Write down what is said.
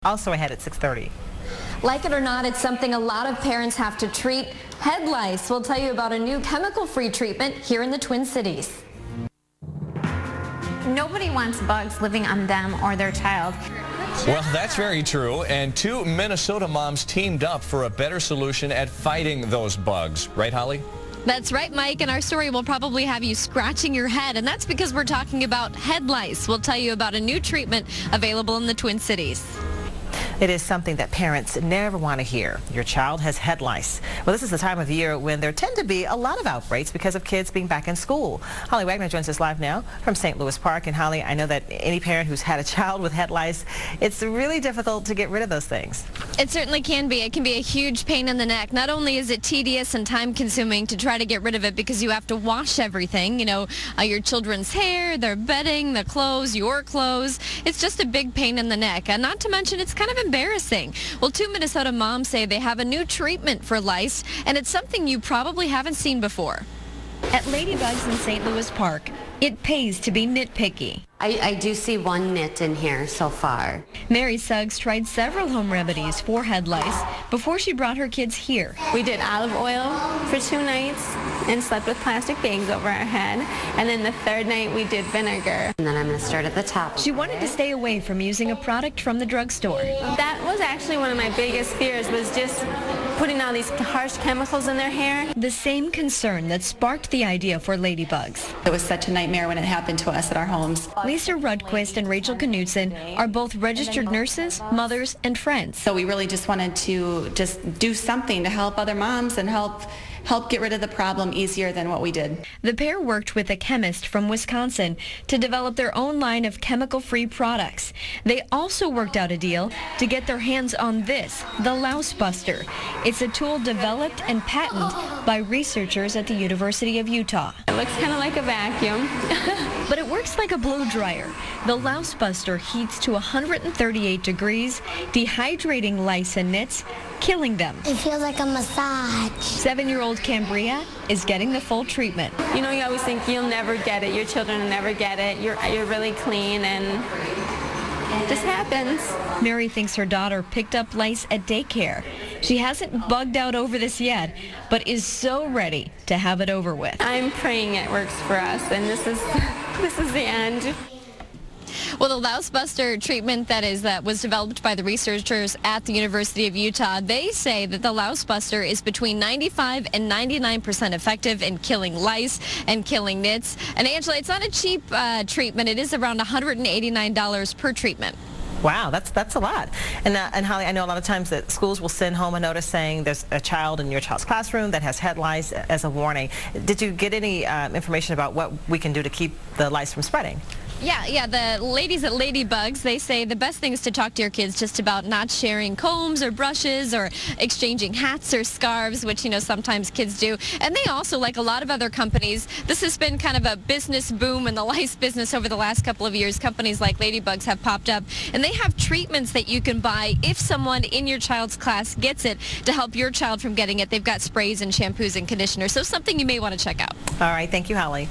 Also ahead at 6:30. Like it or not, it's something a lot of parents have to treat. Head lice. We'll tell you about a new chemical-free treatment here in the Twin Cities. Nobody wants bugs living on them or their child. Well, that's very true, and two Minnesota moms teamed up for a better solution at fighting those bugs. Right, Holly? That's right, Mike, and our story will probably have you scratching your head, and that's because we're talking about head lice. We'll tell you about a new treatment available in the Twin Cities. It is something that parents never want to hear. Your child has head lice. Well, this is the time of year when there tend to be a lot of outbreaks because of kids being back in school. Holly Wagner joins us live now from St. Louis Park. And Holly, I know that any parent who's had a child with head lice, it's really difficult to get rid of those things. It certainly can be. It can be a huge pain in the neck. Not only is it tedious and time-consuming to try to get rid of it because you have to wash everything, your children's hair, their bedding, the clothes, your clothes. It's just a big pain in the neck. And not to mention, it's kind of embarrassing. Well, two Minnesota moms say they have a new treatment for lice, and it's something you probably haven't seen before. At Ladibugs in St. Louis Park, it pays to be nitpicky. I do see one nit in here so far. Mary Suggs tried several home remedies for head lice before she brought her kids here. We did olive oil for 2 nights and slept with plastic bags over our head. And then the 3rd night we did vinegar. And then I'm going to start at the top. She wanted to stay away from using a product from the drugstore. That was actually one of my biggest fears, was just putting all these harsh chemicals in their hair. The same concern that sparked the idea for Ladibugs. It was such a nightmare when it happened to us at our homes. Lisa Rudquist and Rachel Knudsen are both registered nurses, mothers, and friends. So we really just wanted to just do something to help other moms and help get rid of the problem easier than what we did. The pair worked with a chemist from Wisconsin to develop their own line of chemical-free products. They also worked out a deal to get their hands on this, the Lice Buster. It's a tool developed and patented by researchers at the University of Utah. It looks kind of like a vacuum. But it works like a blow dryer. The Lice Buster heats to 138 degrees, dehydrating lice and nits, killing them. It feels like a massage. 7-year-old Cambria is getting the full treatment. You always think you'll never get it, your children will never get it, you're really clean, and it just happens. Mary thinks her daughter picked up lice at daycare. She hasn't bugged out over this yet, but is so ready to have it over with. I'm praying it works for us, and this is the end. Well, the Lice Buster treatment that was developed by the researchers at the University of Utah, they say that the Lice Buster is between 95 and 99% effective in killing lice and killing nits. And Angela, it's not a cheap treatment. It is around $189 per treatment. Wow, that's a lot. And Holly, I know a lot of times that schools will send home a notice saying there's a child in your child's classroom that has head lice as a warning. Did you get any information about what we can do to keep the lice from spreading? Yeah, the ladies at Ladibugs, they say the best thing is to talk to your kids just about not sharing combs or brushes or exchanging hats or scarves, which, sometimes kids do. And they also, like a lot of other companies, this has been kind of a business boom in the lice business over the last couple of years. Companies like Ladibugs have popped up, and they have treatments that you can buy if someone in your child's class gets it to help your child from getting it. They've got sprays and shampoos and conditioners, so something you may want to check out. All right, thank you, Holly.